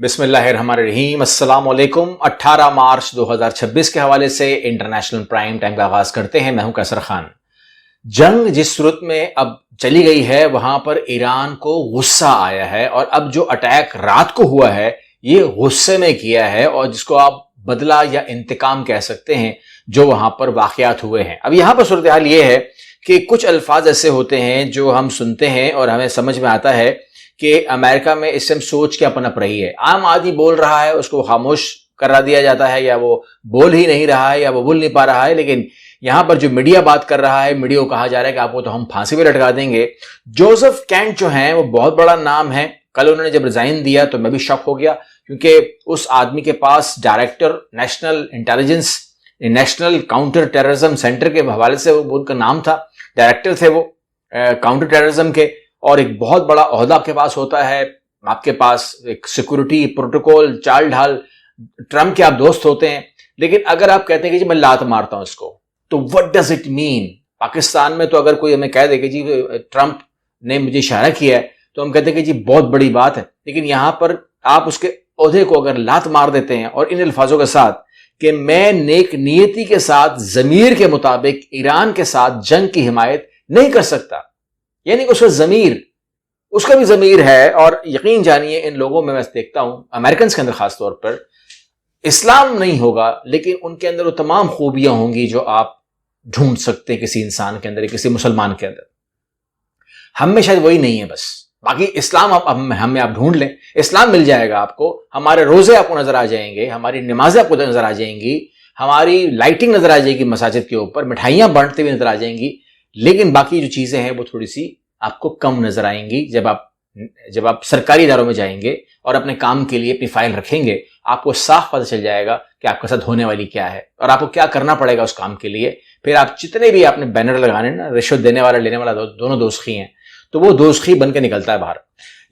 بسم اللہ الرحمن الرحیم۔ السلام علیکم۔ 18 مارچ 2026 کے حوالے سے انٹرنیشنل پرائم ٹائم کا آغاز کرتے ہیں۔ میں ہوں کیسر خان۔ جنگ جس صورت میں اب چلی گئی ہے وہاں پر ایران کو غصہ آیا ہے، اور اب جو اٹیک رات کو ہوا ہے یہ غصے میں کیا ہے، اور جس کو آپ بدلہ یا انتقام کہہ سکتے ہیں جو وہاں پر واقعات ہوئے ہیں۔ اب یہاں پر صورتحال یہ ہے کہ کچھ الفاظ ایسے ہوتے ہیں جو ہم سنتے ہیں اور ہمیں سمجھ میں آتا ہے کہ امریکہ میں اس سے سوچ کیا پنپ رہی ہے۔ عام آدمی بول رہا ہے، اس کو خاموش کرا دیا جاتا ہے، یا وہ بول ہی نہیں رہا ہے، یا وہ بول نہیں پا رہا ہے، لیکن یہاں پر جو میڈیا بات کر رہا ہے، میڈیا کو کہا جا رہا ہے کہ آپ کو تو ہم پھانسی پہ لٹکا دیں گے۔ جوزف کینٹ جو ہیں وہ بہت بڑا نام ہے۔ کل انہوں نے جب ریزائن دیا تو میں بھی شاک ہو گیا، کیونکہ اس آدمی کے پاس director national intelligence national counter terrorism centre کے حوالے سے وہ ان کا نام تھا، ڈائریکٹر تھے وہ کاؤنٹر ٹیررزم کے، اور ایک بہت بڑا عہدہ آپ کے پاس ہوتا ہے، آپ کے پاس ایک سیکورٹی پروٹوکول چال ڈھال، ٹرمپ کے آپ دوست ہوتے ہیں۔ لیکن اگر آپ کہتے ہیں کہ جی میں لات مارتا ہوں اس کو، تو what does it mean؟ Pakistan میں تو اگر کوئی ہمیں کہہ دے کہ جی ٹرمپ نے مجھے اشارہ کیا ہے تو ہم کہتے ہیں کہ جی بہت بڑی بات ہے، لیکن یہاں پر آپ اس کے عہدے کو اگر لات مار دیتے ہیں اور ان الفاظوں کے ساتھ کہ میں نیک نیتی کے ساتھ ضمیر کے مطابق ایران کے ساتھ جنگ کی حمایت نہیں کر سکتا، یعنی کہ اس کا بھی ضمیر ہے۔ اور یقین جانیے ان لوگوں میں دیکھتا ہوں امریکنز کے اندر خاص طور پر اسلام نہیں ہوگا، لیکن ان کے اندر وہ تمام خوبیاں ہوں گی جو آپ ڈھونڈ سکتے ہیں کسی انسان کے اندر، کسی مسلمان کے اندر۔ ہم میں شاید وہی نہیں ہے، بس باقی اسلام ہمیں آپ ڈھونڈ لیں، اسلام مل جائے گا آپ کو۔ ہمارے روزے آپ کو نظر آ جائیں گے، ہماری نمازیں آپ کو نظر آ جائیں گی، ہماری لائٹنگ نظر آ جائے گی مساجد کے اوپر، مٹھائیاں بانٹتے ہوئے نظر آ جائیں گی، لیکن باقی جو چیزیں ہیں وہ تھوڑی سی آپ کو کم نظر آئیں گی۔ جب آپ سرکاری اداروں میں جائیں گے اور اپنے کام کے لیے اپنی فائل رکھیں گے، آپ کو صاف پتہ چل جائے گا کہ آپ کے ساتھ ہونے والی کیا ہے اور آپ کو کیا کرنا پڑے گا اس کام کے لیے۔ پھر آپ جتنے بھی آپ نے بینر لگانے نا، رشوت دینے والا لینے والا دونوں دوزخی ہیں، تو وہ دوزخی بن کے نکلتا ہے باہر۔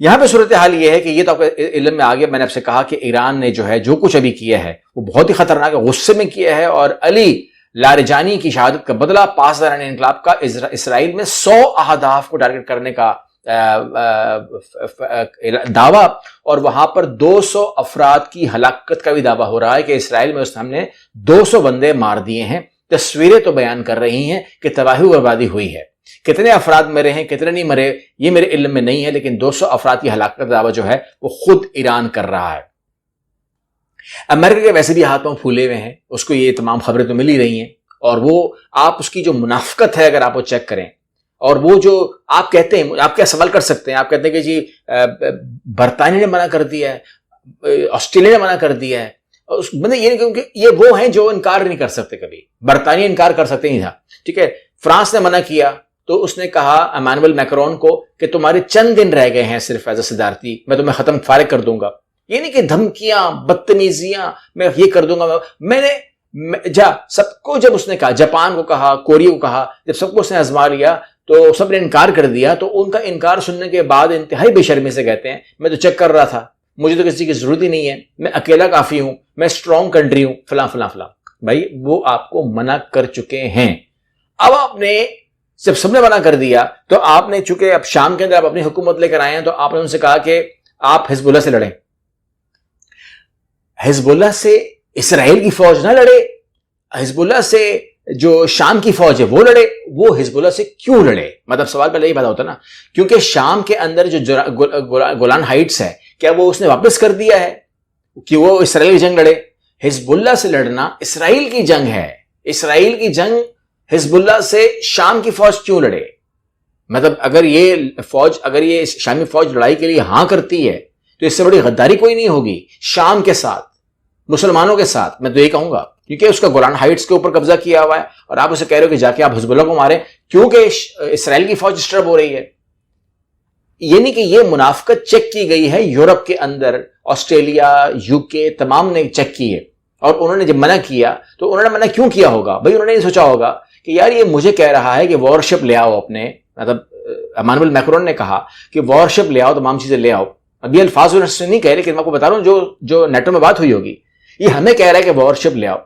یہاں پہ صورتحال یہ ہے کہ یہ تو آپ کے علم میں آگے میں نے آپ سے کہا کہ ایران نے جو ہے جو کچھ ابھی کیا ہے وہ بہت ہی خطرناک ہے، غصے میں کیا ہے، اور علی لاریجانی کی شہادت کا بدلہ پاسداران انقلاب کا اسرائیل میں 100 اہداف کو ٹارگٹ کرنے کا دعویٰ، اور وہاں پر 200 افراد کی ہلاکت کا بھی دعویٰ ہو رہا ہے کہ اسرائیل میں ہم نے 200 بندے مار دیے ہیں۔ تصویریں تو بیان کر رہی ہیں کہ تباہی و بربادی ہوئی ہے، کتنے افراد مرے ہیں کتنے نہیں مرے یہ میرے علم میں نہیں ہے، لیکن 200 افراد کی ہلاکت کا دعویٰ جو ہے وہ خود ایران کر رہا ہے۔ امریکہ کے ویسے بھی ہاتھوں پھولے ہوئے ہیں، اس کو یہ تمام خبریں تو مل ہی رہی ہیں، اور وہ آپ اس کی جو منافقت ہے اگر آپ وہ چیک کریں، اور وہ جو آپ کہتے ہیں، آپ کیا سوال کر سکتے ہیں، آپ کہتے ہیں کہ جی برطانیہ نے منع کر دیا ہے، آسٹریلیا نے منع کر دیا ہے، مطلب یہ کیونکہ یہ وہ ہیں جو انکار نہیں کر سکتے، کبھی برطانیہ انکار کر سکتے نہیں تھا، ٹھیک ہے۔ فرانس نے منع کیا تو اس نے کہا ایمانوئل میکرون کو کہ تمہارے چند دن رہ گئے ہیں صرف ایز اے صدارتی، میں تمہیں ختم فارغ کر دوں گا۔ یہ نہیں کہ دھمکیاں بدتمیزیاں میں یہ کر دوں گا، میں نے سب کو جب اس نے کہا، جاپان کو کہا، کوریا کو کہا، جب سب کو اس نے آزما لیا تو سب نے انکار کر دیا، تو ان کا انکار سننے کے بعد انتہائی بے شرمی سے کہتے ہیں میں تو چیک کر رہا تھا، مجھے تو کسی کی ضرورت ہی نہیں ہے، میں اکیلا کافی ہوں، میں اسٹرانگ کنٹری ہوں، فلاں فلاں فلاں۔ بھائی وہ آپ کو منع کر چکے ہیں۔ اب آپ نے جب سب نے منع کر دیا تو آپ نے، چونکہ اب شام کے اندر آپ اپنی حکومت لے کر آئے ہیں، تو آپ نے ان سے کہا کہ آپ حزب اللہ سے لڑیں۔ حزب اللہ سے اسرائیل کی فوج نہ لڑے، حزب اللہ سے جو شام کی فوج ہے وہ لڑے۔ وہ حزب اللہ سے کیوں لڑے؟ مطلب سوال پہلے ہی پیدا ہوتا نا، کیونکہ شام کے اندر جو گولان ہائٹس ہے، کیا وہ اس نے واپس کر دیا ہے کہ وہ اسرائیل کی جنگ لڑے؟ حزب اللہ سے لڑنا اسرائیل کی جنگ ہے، اسرائیل کی جنگ حزب اللہ سے شام کی فوج کیوں لڑے؟ مطلب اگر یہ شامی فوج لڑائی کے لیے ہاں کرتی ہے تو اس سے بڑی غداری کوئی نہیں ہوگی شام کے ساتھ، مسلمانوں کے ساتھ، میں تو یہ کہوں گا، کیونکہ اس کا گولان ہائٹس کے اوپر قبضہ کیا ہوا ہے، اور آپ اسے کہہ رہے ہو کہ جا کے آپ حزب اللہ کو ماریں کیونکہ اسرائیل کی فوج ڈسٹرب ہو رہی ہے۔ یعنی کہ یہ منافقت چیک کی گئی ہے یورپ کے اندر، آسٹریلیا، یو کے تمام نے چیک کی ہے، اور انہوں نے جب منع کیا تو انہوں نے منع کیوں کیا ہوگا؟ بھائی انہوں نے یہ سوچا ہوگا کہ یار یہ مجھے کہہ رہا ہے کہ وارشپ لے آؤ اپنے، مطلب ایمانوئل میکرون نے کہا کہ وارشپ لے آؤ، تمام چیزیں لے آؤ۔ اب یہ الفاظ انہوں نے نہیں کہہ رہے، لیکن میں آپ کو بتا رہا ہوں جو نیٹو میں بات ہوئی ہوگی، یہ ہمیں کہہ رہا ہے کہ وارشپ لے آؤ۔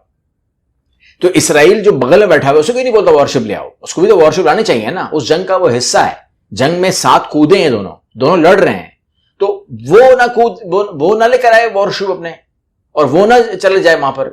تو اسرائیل جو بغل میں بیٹھا ہوا ہے اسے کوئی نہیں بولتا وارشپ لے آؤ، اس کو بھی تو وارشپ لانے چاہیے نا، اس جنگ کا وہ حصہ ہے، جنگ میں ساتھ کودے ہیں، دونوں لڑ رہے ہیں، تو وہ نہ لے کر آئے وار شوپ اپنے، اور وہ نہ چلے جائے وہاں پر.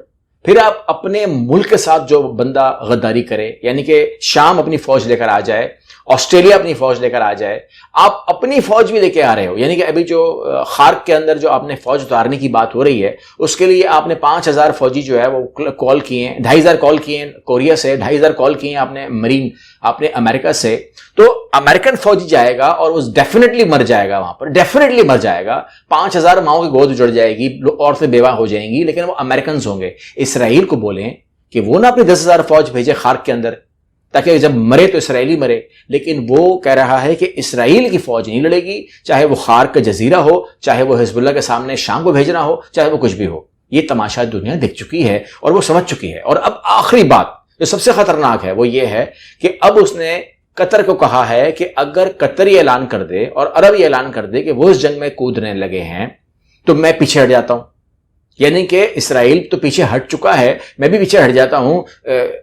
پھر آپ اپنے ملک کے ساتھ جو بندہ غداری کرے، یعنی کہ شام اپنی فوج لے کر آ جائے، آسٹریلیا اپنی فوج لے کر آ جائے، آپ اپنی فوج بھی لے کے آ رہے ہو. یعنی کہ ابھی جو خارق کے اندر جو آپ نے فوج اتارنے کی بات ہو رہی ہے، اس کے لیے آپ نے 5,000 فوجی جو ہے وہ کال کیے ہیں، 2,500 کال کیے ہیں کوریا سے، 2,500 کال کیے ہیں آپ نے مرین، آپ نے امریکہ سے. تو امریکن فوجی جائے گا اور وہ ڈیفینیٹلی مر جائے گا وہاں پر، ڈیفینیٹلی مر جائے گا. 5,000 ماؤں کی گود اجڑ جائے گی، عورتیں بیوہ ہو جائیں گی، لیکن وہ امریکنز ہوں گے. اسرائیل کو بولیں کہ وہ نہ اپنی 10,000 فوج بھیجے خارق کے اندر تاکہ جب مرے تو اسرائیلی مرے، لیکن وہ کہہ رہا ہے کہ اسرائیل کی فوج نہیں لڑے گی، چاہے وہ خارق کا جزیرہ ہو، چاہے وہ حزب اللہ کے سامنے شام کو بھیجنا ہو، چاہے وہ کچھ بھی ہو. یہ تماشا دنیا دیکھ چکی ہے اور وہ سمجھ چکی ہے. اور اب آخری بات جو سب سے خطرناک ہے وہ یہ ہے کہ اب اس نے قطر کو کہا ہے کہ اگر قطر یہ اعلان کر دے اور عرب یہ اعلان کر دے کہ وہ اس جنگ میں کودنے لگے ہیں تو میں پیچھے ہٹ جاتا ہوں. یعنی کہ اسرائیل تو پیچھے ہٹ چکا ہے، میں بھی پیچھے ہٹ جاتا ہوں.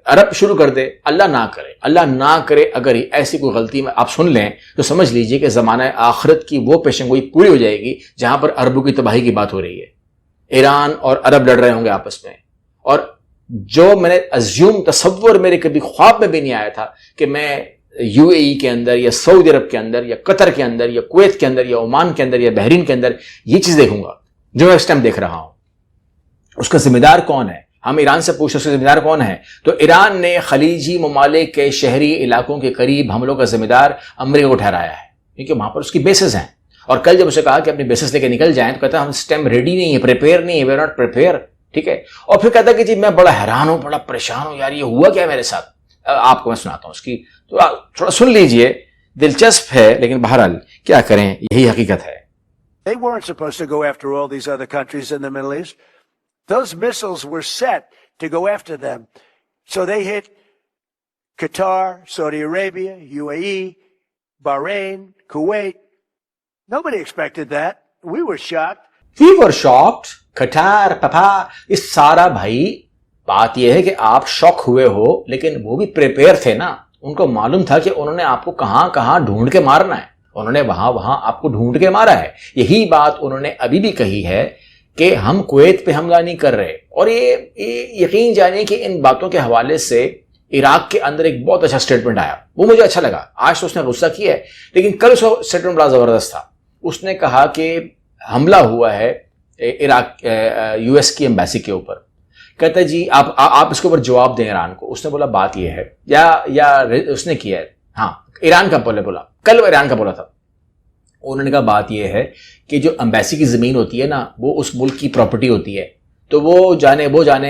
عرب شروع کر دے، اللہ نہ کرے اگر ایسی کوئی غلطی میں آپ سن لیں تو سمجھ لیجئے کہ زمانہ آخرت کی وہ پیشن گوئی پوری ہو جائے گی جہاں پر عربوں کی تباہی کی بات ہو رہی ہے. ایران اور عرب لڑ رہے ہوں گے آپس میں، اور جو میں نے تصور میرے کبھی خواب میں بھی نہیں آیا تھا کہ میں یو اے ای کے اندر یا سعودی عرب کے اندر یا قطر کے اندر یا کویت کے اندر یا عمان کے اندر یا بحرین کے اندر یہ چیز دیکھوں گا جو میں اس ٹائم دیکھ رہا ہوں. اس کا ذمہ دار کون ہے؟ ہم ایران سے پوچھیں اس کا ذمہ دار کون ہے؟ تو ایران نے خلیجی ممالک کے شہری علاقوں کے قریب حملوں کا ذمہ دار امریکہ کو ٹھہرایا ہے، کیونکہ وہاں پر اس کی بیسز ہیں. اور کل جب اسے کہا کہ اپنی بیسز لے کے نکل جائیں تو کہتا ہے ہم اس ٹائم ریڈی نہیں ہیں، پریپیئر نہیں ہیں، وی آر ناٹ پریپیئر. ٹھیک ہے. اور پھر کہتا ہے کہ جی میں بڑا حیران ہوں، بڑا پریشان ہوں، یار یہ ہوا کیا میرے ساتھ. آپ کو میں سناتا ہوں اس کی، تو تھوڑا سن لیجئے، دلچسپ ہے لیکن بہرحال کیا کریں، یہی حقیقت ہے. They weren't supposed to go after all these other countries in the Middle East. Those missiles were set to go after them. So they hit Qatar, Saudi Arabia, UAE, Bahrain, Kuwait. Nobody expected that. We were shocked. We were shocked. قطر پپا اس سارا بھائی بات یہ ہے کہ آپ شوق ہوئے ہو لیکن وہ بھی پریپیئر تھے نا. ان کو معلوم تھا کہ انہوں نے آپ کو کہاں کہاں ڈھونڈ کے مارنا ہے، انہوں نے وہاں آپ کو ڈھونڈ کے مارا ہے. یہی بات انہوں نے ابھی بھی کہی ہے کہ ہم کویت پہ حملہ نہیں کر رہے. اور یہ یقین جانیے کہ ان باتوں کے حوالے سے عراق کے اندر ایک بہت اچھا سٹیٹمنٹ آیا، وہ مجھے اچھا لگا. آج تو اس نے غصہ کیا ہے لیکن کل اس کا سٹیٹمنٹ بڑا زبردست تھا. اس نے کہا کہ حملہ ہوا ہے عراق یو ایس کی ایمبیسی کے اوپر. کہتا ہے جی آپ اس کے اوپر جواب دیں ایران کو. اس نے بولا بات یہ ہے یا اس نے کیا ہے، ہاں ایران کا بولا کل ایران کا بولا تھا. انہوں نے کہا بات یہ ہے کہ جو امبیسی کی زمین ہوتی ہے نا وہ اس ملک کی پراپرٹی ہوتی ہے، تو وہ جانے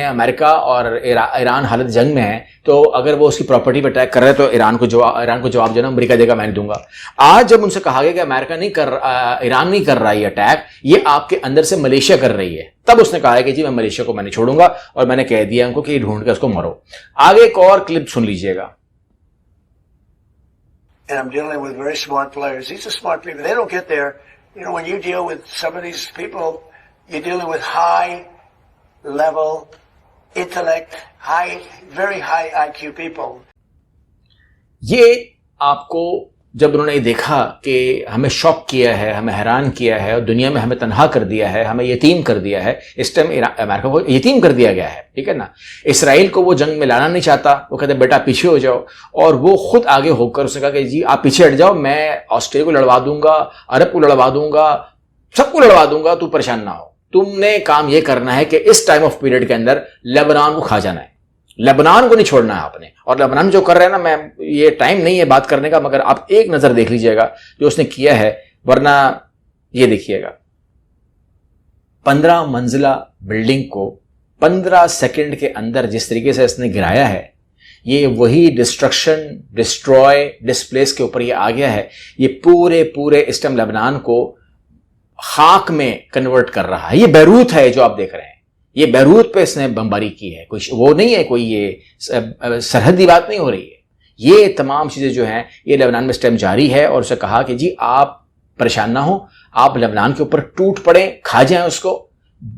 امریکہ اور ایران حالت جنگ میں ہے، تو اگر وہ اس کی پراپرٹی پہ اٹیک کر رہے تو ایران کو جواب جو نا امریکہ دے گا، میں نہیں دوں گا. آج جب ان سے کہا گیا کہ ایران نہیں کر رہا یہ اٹیک، یہ آپ کے اندر سے ملیشیا کر رہی ہے، تب اس نے کہا ہے کہ جی میں ملیشیا کو میں نہیں چھوڑوں گا اور میں نے کہہ دیا ان کو کہ ڈھونڈ کے اس کو مرو. آگے ایک اور کلپ سن لیجئے گا. And I'm dealing with very smart players. These are smart people. They don't get there. You know, when you deal with some of these people, you're dealing with high level intellect, very high IQ people. یہ آپ کو جب انہوں نے دیکھا کہ ہمیں شوق کیا ہے، ہمیں حیران کیا ہے اور دنیا میں ہمیں تنہا کر دیا ہے، ہمیں یتیم کر دیا ہے، اس ٹائم امریکہ کو یتیم کر دیا گیا ہے. ٹھیک ہے نا. اسرائیل کو وہ جنگ میں لانا نہیں چاہتا، وہ کہتے بیٹا پیچھے ہو جاؤ، اور وہ خود آگے ہو کر اس نے کہا کہ جی آپ پیچھے ہٹ جاؤ، میں آسٹریلیا کو لڑوا دوں گا، عرب کو لڑوا دوں گا، سب کو لڑوا دوں گا، تو پریشان نہ ہو. تم نے کام یہ کرنا ہے کہ اس ٹائم آف پیریڈ کے اندر لیبنان کو کھا جانا ہے، لبنان کو نہیں چھوڑنا ہے آپ نے. اور لبنان جو کر رہے ہیں نا، میں یہ ٹائم نہیں ہے بات کرنے کا، مگر آپ ایک نظر دیکھ لیجئے گا جو اس نے کیا ہے، ورنہ یہ دیکھیے گا 15 منزلہ بلڈنگ کو 15 سیکنڈ کے اندر جس طریقے سے اس نے گرایا ہے، یہ وہی ڈسٹرکشن، ڈسپلیس کے اوپر یہ آ گیا ہے. یہ پورے اس ٹائم لبنان کو خاک میں کنورٹ کر رہا ہے. یہ بیروت ہے جو آپ دیکھ رہے ہیں، یہ بیروت پہ اس نے بمباری کی ہے، کچھ وہ نہیں ہے، کوئی یہ سرحدی بات نہیں ہو رہی ہے. یہ تمام چیزیں جو ہیں یہ لبنان میں اس ٹائم جاری ہے. اور اسے کہا کہ جی آپ پریشان نہ ہوں، آپ لبنان کے اوپر ٹوٹ پڑیں، کھا جائیں اس کو.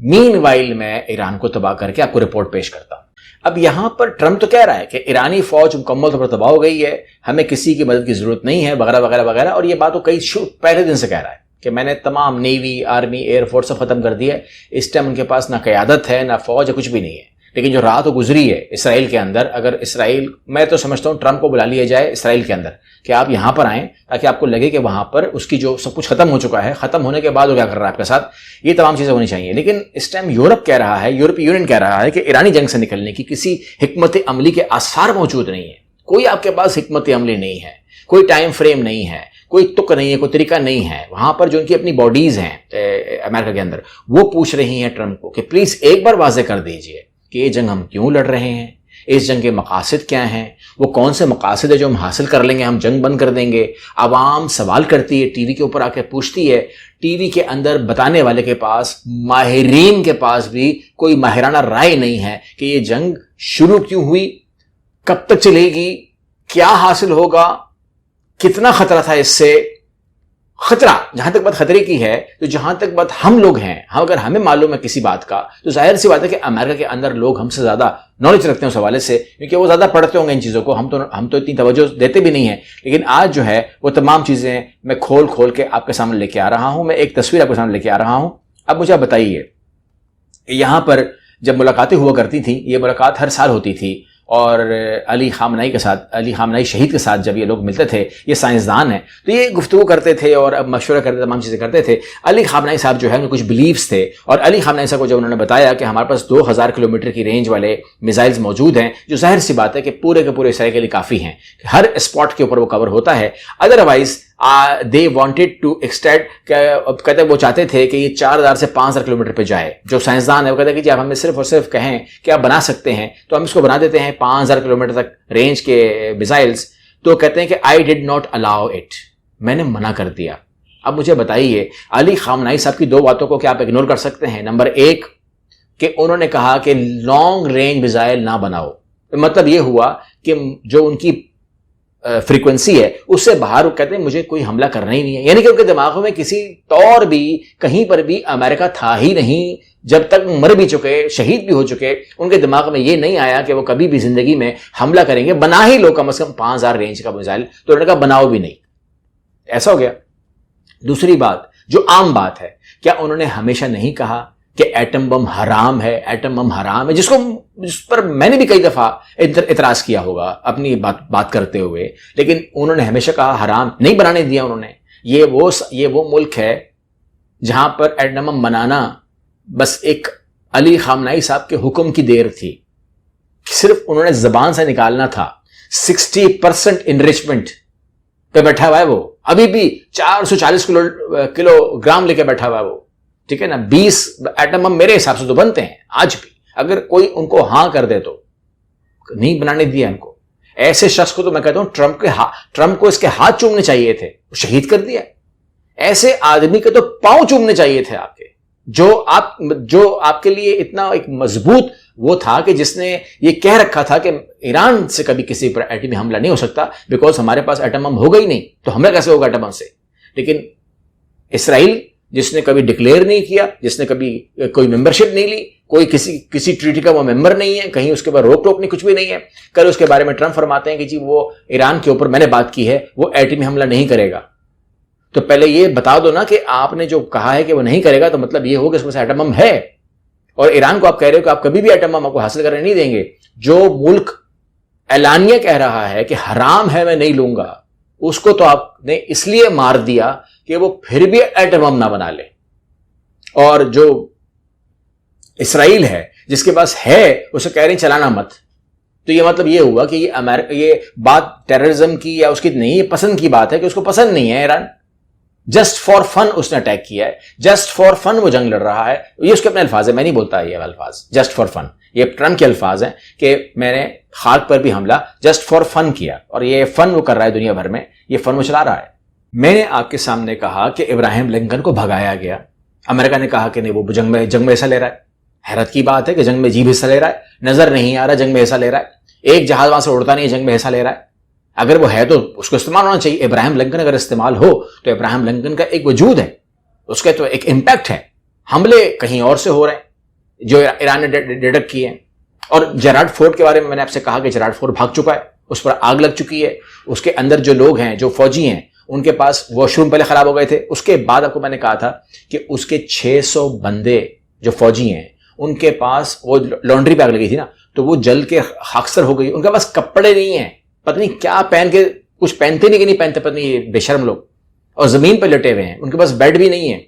مین وائل میں ایران کو تباہ کر کے آپ کو رپورٹ پیش کرتا ہوں. اب یہاں پر ٹرمپ تو کہہ رہا ہے کہ ایرانی فوج مکمل طور پر تباہ ہو گئی ہے، ہمیں کسی کی مدد کی ضرورت نہیں ہے، وغیرہ وغیرہ وغیرہ. اور یہ بات وہ کئی پہلے دن سے کہہ رہا ہے کہ میں نے تمام نیوی، آرمی، ایئر فورس سب ختم کر دیا ہے، اس ٹائم ان کے پاس نہ قیادت ہے، نہ فوج ہے، کچھ بھی نہیں ہے. لیکن جو رات گزری ہے اسرائیل کے اندر، اگر اسرائیل، میں تو سمجھتا ہوں ٹرمپ کو بلا لیا جائے اسرائیل کے اندر کہ آپ یہاں پر آئیں تاکہ آپ کو لگے کہ وہاں پر اس کی جو سب کچھ ختم ہو چکا ہے، ختم ہونے کے بعد وہ کیا کر رہا ہے آپ کے ساتھ، یہ تمام چیزیں ہونی چاہیے. لیکن اس ٹائم یورپ کہہ رہا ہے، یورپی یونین کہہ رہا ہے کہ ایرانی جنگ سے نکلنے کی کسی حکمت عملی کے آثار موجود نہیں ہے. کوئی آپ کے پاس حکمت عملی نہیں ہے، کوئی ٹائم فریم نہیں ہے، کوئی تک نہیں ہے، کوئی طریقہ نہیں ہے. وہاں پر جو ان کی اپنی باڈیز ہیں امریکہ کے اندر، وہ پوچھ رہی ہیں ٹرمپ کو کہ پلیز ایک بار واضح کر دیجئے کہ یہ جنگ ہم کیوں لڑ رہے ہیں، اس جنگ کے مقاصد کیا ہیں، وہ کون سے مقاصد ہے جو ہم حاصل کر لیں گے ہم جنگ بند کر دیں گے. عوام سوال کرتی ہے، ٹی وی کے اوپر آ کے پوچھتی ہے. ٹی وی کے اندر بتانے والے کے پاس، ماہرین کے پاس بھی کوئی ماہرانہ رائے نہیں ہے کہ یہ جنگ شروع کیوں ہوئی، کب تک چلے گی، کیا حاصل ہوگا، کتنا خطرہ تھا اس سے. خطرہ، جہاں تک بات خطرے کی ہے، تو جہاں تک بات ہم لوگ ہیں، اگر ہمیں معلوم ہے کسی بات کا، تو ظاہر سی بات ہے کہ امریکہ کے اندر لوگ ہم سے زیادہ نالج رکھتے ہیں اس حوالے سے، کیونکہ وہ زیادہ پڑھتے ہوں گے ان چیزوں کو. ہم تو اتنی توجہ دیتے بھی نہیں ہیں. لیکن آج جو ہے وہ تمام چیزیں میں کھول کے آپ کے سامنے لے کے آ رہا ہوں. میں ایک تصویر آپ کے سامنے لے کے آ رہا ہوں. اب مجھے بتائیے، یہاں پر جب ملاقاتیں ہوا کرتی تھیں، یہ ملاقات ہر سال ہوتی تھی، اور علی خامنئی شہید کے ساتھ جب یہ لوگ ملتے تھے، یہ سائنسدان ہیں، تو یہ گفتگو کرتے تھے اور اب مشورہ کرتے، تمام چیزیں کرتے تھے. علی خامنئی صاحب جو ہے ان کچھ بلیفز تھے، اور علی خامنئی صاحب کو جب انہوں نے بتایا کہ ہمارے پاس 2000 کلومیٹر کی رینج والے میزائلز موجود ہیں، جو ظاہر سی بات ہے کہ پورے کے پورے اسرائیل کے لیے کافی ہیں، ہر اسپاٹ کے اوپر وہ کور ہوتا ہے. Otherwise they wanted to extend، کہتے وہ چاہتے تھے کہ یہ 4000 سے 5000 کلومیٹر پہ جائے. جو سائنسدان ہے وہ کہتے ہیں کہ جی آپ ہمیں صرف اور صرف کہیں کہ آپ بنا سکتے ہیں تو ہم اس کو بنا دیتے ہیں 5000 کلومیٹر تک رینج کے میزائلز. تو کہتے ہیں کہ I did not allow it، میں نے منع کر دیا. اب مجھے بتائیے، علی خامنئی صاحب کی دو باتوں کو کیا آپ اگنور کر سکتے ہیں؟ نمبر ایک کہ انہوں نے کہا کہ لانگ رینج میزائل نہ بناؤ. مطلب یہ ہوا کہ جو ان کی فریکوینسی ہے اس سے باہر، وہ کہتے ہیں مجھے کوئی حملہ کرنا ہی نہیں ہے. یعنی کہ ان کے دماغوں میں کسی طور بھی کہیں پر بھی امریکہ تھا ہی نہیں. جب تک مر بھی چکے، شہید بھی ہو چکے، ان کے دماغ میں یہ نہیں آیا کہ وہ کبھی بھی زندگی میں حملہ کریں گے. بنا ہی لو کم از کم 5000 رینج کا میزائل، تو انہوں نے کہا بناؤ بھی نہیں. ایسا ہو گیا. دوسری بات جو عام بات ہے، کیا انہوں نے ہمیشہ نہیں کہا کہ ایٹم بم حرام ہے، ایٹم بم حرام ہے، جس پر میں نے بھی کئی دفعہ اعتراض کیا ہوگا اپنی بات کرتے ہوئے. لیکن انہوں نے ہمیشہ کہا حرام نہیں بنانے دیا انہوں نے. یہ وہ ملک ہے جہاں پر ایٹم بم بنانا بس ایک علی خامنئی صاحب کے حکم کی دیر تھی. صرف انہوں نے زبان سے نکالنا تھا. 60% انریچمنٹ پہ بیٹھا ہوا ہے وہ، ابھی بھی 440 کلو گرام لے کے بیٹھا ہوا ہے وہ. ٹھیک ہے نا، 20 ایٹم بم میرے حساب سے تو بنتے ہیں آج بھی. اگر کوئی ان کو ہاں کر دے تو نہیں بنانے دیا ان کو. ایسے شخص کو تو میں کہتا ہوں ٹرمپ کو اس کے ہاتھ چومنے چاہیے تھے، شہید کر دیا. ایسے آدمی کے تو پاؤں چومنے چاہیے تھے آپ کے، جو آپ کے لیے اتنا ایک مضبوط وہ تھا کہ جس نے یہ کہہ رکھا تھا کہ ایران سے کبھی کسی پر ایٹمی حملہ نہیں ہو سکتا، بیکاز ہمارے پاس ایٹم بم ہوگا ہی نہیں، تو حملہ کیسے ہوگا ایٹم بم سے. لیکن اسرائیل جس نے کبھی ڈکلیئر نہیں کیا، جس نے کبھی کوئی ممبرشپ نہیں لی، کوئی کسی ٹریٹی کا وہ ممبر نہیں ہے، کہیں اس کے بعد روک ٹوک نہیں، کچھ بھی نہیں ہے. کل اس کے بارے میں ٹرمپ فرماتے ہیں کہ جی وہ ایران کے اوپر میں نے بات کی ہے، وہ ایٹمی حملہ نہیں کرے گا. تو پہلے یہ بتا دو نا کہ آپ نے جو کہا ہے کہ وہ نہیں کرے گا، تو مطلب یہ ہو کہ اس میں سے ایٹم بم ہے، اور ایران کو آپ کہہ رہے ہو کہ آپ کبھی بھی ایٹم بم کو حاصل کرنے نہیں دیں گے. جو ملک اعلانیہ کہہ رہا ہے کہ حرام ہے میں نہیں لوں گا، اس کو تو آپ نے اس لیے مار دیا کہ وہ پھر بھی ایٹم بم نہ بنا لے. اور جو اسرائیل ہے جس کے پاس ہے اسے کہہ رہے ہیں چلانا مت. تو یہ مطلب یہ ہوا کہ یہ بات ٹیررزم کی یا اس کی نہیں، یہ پسند کی بات ہے کہ اس کو پسند نہیں ہے ایران. جسٹ فار فن اس نے اٹیک کیا ہے، جسٹ فار فن وہ جنگ لڑ رہا ہے. یہ اس کے اپنے الفاظ ہے، میں نہیں بولتا یہ الفاظ. جسٹ فار فن یہ ٹرمپ کے الفاظ ہیں کہ میں نے خاک پر بھی حملہ جسٹ فار فن کیا، اور یہ فن وہ کر رہا ہے دنیا بھر میں، یہ فن وہ چلا رہا ہے. میں نے آپ کے سامنے کہا کہ ابراہیم لنکن کو بھگایا گیا، امریکہ نے کہا کہ نہیں وہ جنگ میں حصہ لے رہا ہے. حیرت کی بات ہے کہ جنگ میں جیب حصہ لے رہا ہے، نظر نہیں آ رہا جنگ میں حصہ لے رہا ہے. ایک جہاز وہاں سے اڑتا نہیں، جنگ میں حصہ لے رہا ہے. اگر وہ ہے تو اس کو استعمال ہونا چاہیے. ابراہیم لنکن اگر استعمال ہو تو ابراہیم لنکن کا ایک وجود ہے، اس کے تو ایک امپیکٹ ہے. حملے کہیں اور سے ہو رہے ہیں جو ایران نے ڈیٹیکٹ کیے ہیں. اور جیرارڈ فورٹ کے بارے میں نے آپ سے کہا کہ جیرارڈ فورٹ بھاگ چکا ہے، اس پر آگ لگ چکی ہے. اس کے اندر جو لوگ ہیں، جو فوجی ہیں، ان کے پاس واش روم پہلے خراب ہو گئے تھے, اس کے بعد آپ کو میں نے کہا تھا کہ اس کے 600 بندے جو فوجی ہیں ان کے پاس وہ لانڈری پہ آگ لگی تھی نا, تو وہ جل کے خاکستر ہو گئی. ان کے پاس کپڑے نہیں ہیں, پتہ نہیں کیا پہن کے, کچھ پہنتے نہیں کہ نہیں پہنتے پتہ نہیں, یہ بے شرم لوگ, اور زمین پہ لٹے ہوئے ہیں, ان کے پاس بیڈ بھی نہیں ہے.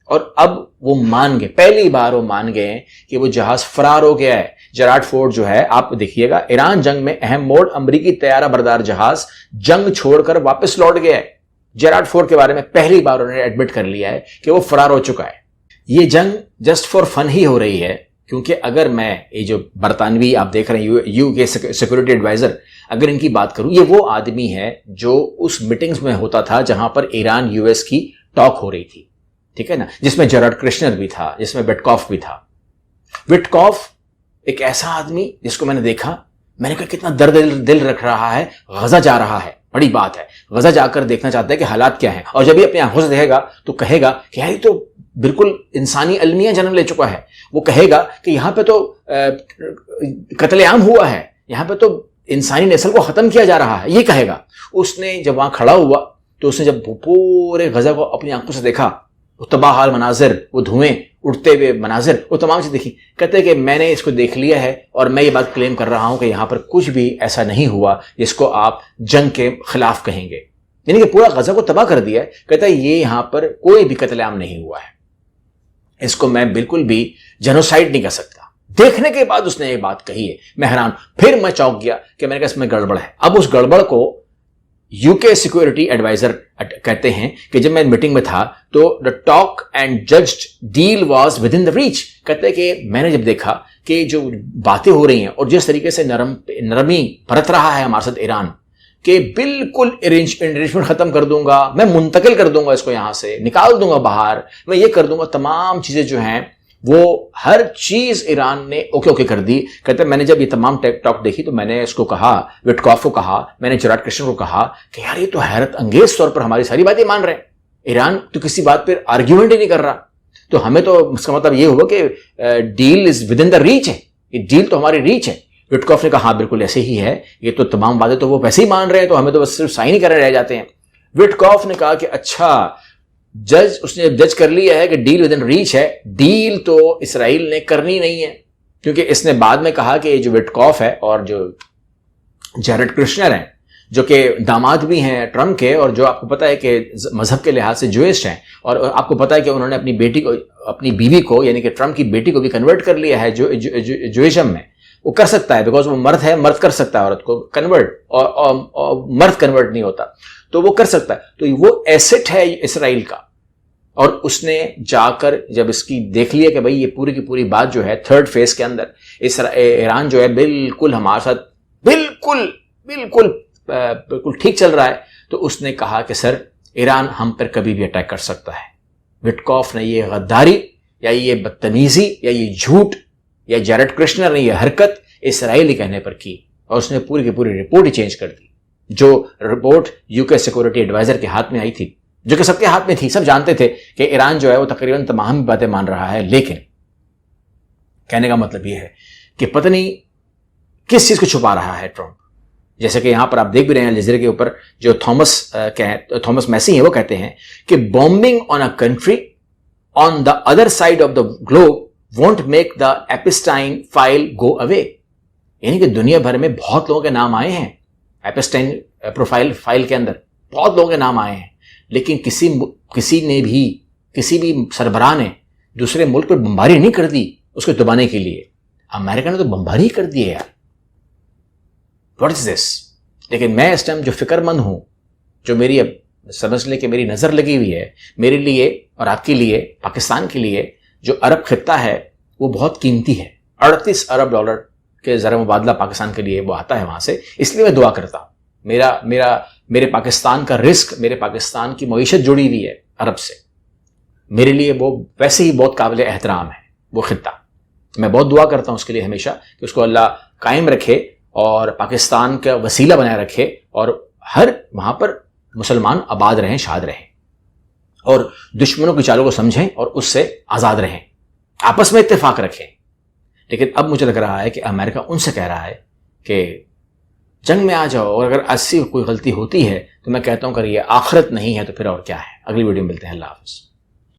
اور اب وہ مان گئے, پہلی بار وہ مان گئے ہیں کہ وہ جہاز فرار ہو گیا ہے. جیراڈ فورڈ جو ہے, آپ دیکھیے گا, ایران جنگ میں اہم موڑ, امریکی طیارہ بردار جہاز جنگ چھوڑ کر واپس لوٹ گیا ہے. جیراڈ فورڈ کے بارے میں پہلی بار انہوں نے ایڈمٹ کر لیا ہے کہ وہ فرار ہو چکا ہے. یہ جنگ جسٹ فار فن ہی ہو رہی ہے, کیونکہ اگر میں یہ جو برطانوی آپ دیکھ رہے ہیں یو کے سیکورٹی ایڈوائزر, اگر ان کی بات کروں, یہ وہ آدمی ہے جو اس میٹنگز میں ہوتا تھا جہاں پر ایران یو ایس کی ٹاک ہو رہی تھی, ٹھیک ہے نا, جس میں جیراڈ کرشنر بھی تھا, جس میں وٹکاف بھی تھا. وٹکاف ایک ایسا آدمی جس کو میں نے دیکھا, میں نے کہا کتنا درد دل رکھ رہا ہے, غزہ جا رہا ہے, بڑی بات ہے, غزہ جا کر دیکھنا چاہتا ہے کہ حالات کیا ہیں, اور جب یہ اپنی آنکھوں سے دیکھے گا تو کہے گا کہ یار یہ تو بالکل انسانی المیہ جنم لے چکا ہے. وہ کہے گا کہ یہاں پہ تو قتل عام ہوا ہے, یہاں پہ تو انسانی نسل کو ختم کیا جا رہا ہے, یہ کہے گا. اس نے جب وہاں کھڑا ہوا تو اس نے جب پورے غزہ کو اپنی آنکھوں سے دیکھا, وہ تباہ حال مناظر, وہ دھوئیں اڑتے ہوئے مناظر, وہ تمام چیز دیکھی, کہتے کہ میں نے اس کو دیکھ لیا ہے اور میں یہ بات کلیم کر رہا ہوں کہ یہاں پر کچھ بھی ایسا نہیں ہوا جس کو آپ جنگ کے خلاف کہیں گے. یعنی کہ پورا غزہ کو تباہ کر دیا ہے. کہتا ہے یہ یہاں پر کوئی بھی قتل عام نہیں ہوا ہے, اس کو میں بالکل بھی جینوسائیڈ نہیں کر سکتا. دیکھنے کے بعد اس نے یہ بات کہی ہے, میں حیران. پھر میں چونک گیا کہ میں نے کہا اس میں گڑبڑ ہے. اب اس گڑبڑ کو یو کے سیکورٹی ایڈوائزر کہتے ہیں کہ جب میں میٹنگ میں تھا تو the talk and judged deal was within the reach. کہتے ہیں کہ میں نے جب دیکھا کہ جو باتیں ہو رہی ہیں اور جس طریقے سے نرمی برت رہا ہے ہمارے ساتھ ایران, کہ بالکل ارینجمنٹ ختم کر دوں گا, میں منتقل کر دوں گا اس کو, یہاں سے نکال دوں گا باہر, میں یہ کر دوں گا, تمام چیزیں جو ہیں وہ ہر چیز ایران نے اوکے کر دی. کہتے ہیں میں نے جب یہ تمام ٹاک دیکھی تو میں نے اس کو کہا, وٹکاف کو کہا, میں نے جیراڈ کرشنر کو کہا کہ یار یہ تو حیرت انگیز طور پر ہماری ساری باتیں مان رہے ہیں, ایران تو کسی بات پر آرگیومنٹ ہی نہیں کر رہا, تو ہمیں تو اس کا مطلب یہ ہوا کہ deal is within the reach ہے, یہ ڈیل تو ہماری ریچ ہے. وٹکاف نے کہا ہاں بالکل ایسے ہی ہے, یہ تو تمام باتیں تو وہ ویسے ہی مان رہے ہیں, تو ہمیں تو بس صرف سائن ہی کرنے رہ جاتے ہیں. وٹکاف نے کہا کہ اچھا اس نے جج کر لیا ہے کہ ڈیل ود ان ریچ ہے, ڈیل تو اسرائیل نے کرنی نہیں ہے, کیونکہ اس نے بعد میں کہا کہ جو وٹکاف ہے اور جو جیراڈ کرشنر ہیں جو کہ داماد بھی ہیں ٹرمپ کے, اور جو آپ کو پتا ہے کہ مذہب کے لحاظ سے جوئسٹ ہیں, اور آپ کو پتا ہے کہ انہوں نے اپنی بیوی کو یعنی کہ ٹرمپ کی بیٹی کو بھی کنورٹ کر لیا ہے جوئشم میں. وہ کر سکتا ہے بیکاز وہ مرد ہے, مرد کر سکتا ہے عورت کو کنورٹ, اور مرد کنورٹ نہیں ہوتا, تو وہ کر سکتا ہے. تو وہ ایسٹ ہے اسرائیل کا, اور اس نے جا کر جب اس کی دیکھ لیا کہ بھئی یہ پوری کی پوری بات جو ہے تھرڈ فیز کے اندر ایران جو ہے بالکل ہمارے ساتھ بالکل ٹھیک چل رہا ہے, تو اس نے کہا کہ سر ایران ہم پر کبھی بھی اٹیک کر سکتا ہے. وٹکاف نے یہ غداری یا یہ بدتمیزی یا یہ جھوٹ یا جیراڈ کرشنر نے یہ حرکت اسرائیلی کہنے پر کی, اور اس نے پوری کی پوری رپورٹ ہی چینج کر دی. جو رپورٹ یو کے سیکورٹی ایڈوائزر کے ہاتھ میں آئی تھی, جو کہ سب کے ہاتھ میں تھی, سب جانتے تھے کہ ایران جو ہے وہ تقریباً تمام باتیں مان رہا ہے, لیکن کہنے کا مطلب یہ ہے کہ پتہ نہیں کس چیز کو چھپا رہا ہے ٹرمپ. جیسے کہ یہاں پر آپ دیکھ بھی رہے ہیں الجزیرہ کے اوپر جو تھامس میسی ہیں وہ کہتے ہیں کہ bombing on a country on the other side of the globe won't make the Epstein file go away. یعنی کہ دنیا بھر میں بہت لوگوں کے نام آئے ہیں ایپسٹائن پروفائل فائل کے اندر, بہت لوگوں کے نام آئے ہیں, لیکن کسی بھی سربراہ نے دوسرے ملک پر بمباری نہیں کر دی اس کو دبانے کے لیے. امریکہ نے تو بمباری کر دی ہے یار, واٹ از دس. لیکن میں اس ٹائم جو فکر مند ہوں, جو میری اب سمجھ لے کہ میری نظر لگی ہوئی ہے میرے لیے اور آپ کے لیے, پاکستان کے لیے, جو عرب خطہ ہے وہ بہت قیمتی ہے. 38 ارب ڈالر کے زر مبادلہ پاکستان کے لیے وہ آتا ہے وہاں سے. اس لیے میں دعا کرتا ہوں, میرے پاکستان کا رزق, میرے پاکستان کی معیشت جڑی ہوئی ہے عرب سے. میرے لیے وہ ویسے ہی بہت قابل احترام ہے وہ خطہ. میں بہت دعا کرتا ہوں اس کے لیے ہمیشہ کہ اس کو اللہ قائم رکھے اور پاکستان کا وسیلہ بنائے رکھے, اور ہر وہاں پر مسلمان آباد رہیں, شاد رہیں, اور دشمنوں کی چالوں کو سمجھیں اور اس سے آزاد رہیں, آپس میں اتفاق رکھیں. لیکن اب مجھے لگ رہا ہے کہ امریکہ ان سے کہہ رہا ہے کہ جنگ میں آ جاؤ، اور اگر ایسی کوئی غلطی ہوتی ہے تو میں کہتا ہوں کہ یہ آخرت نہیں ہے تو پھر اور کیا ہے. اگلی ویڈیو میں ملتے ہیں. اللہ حافظ.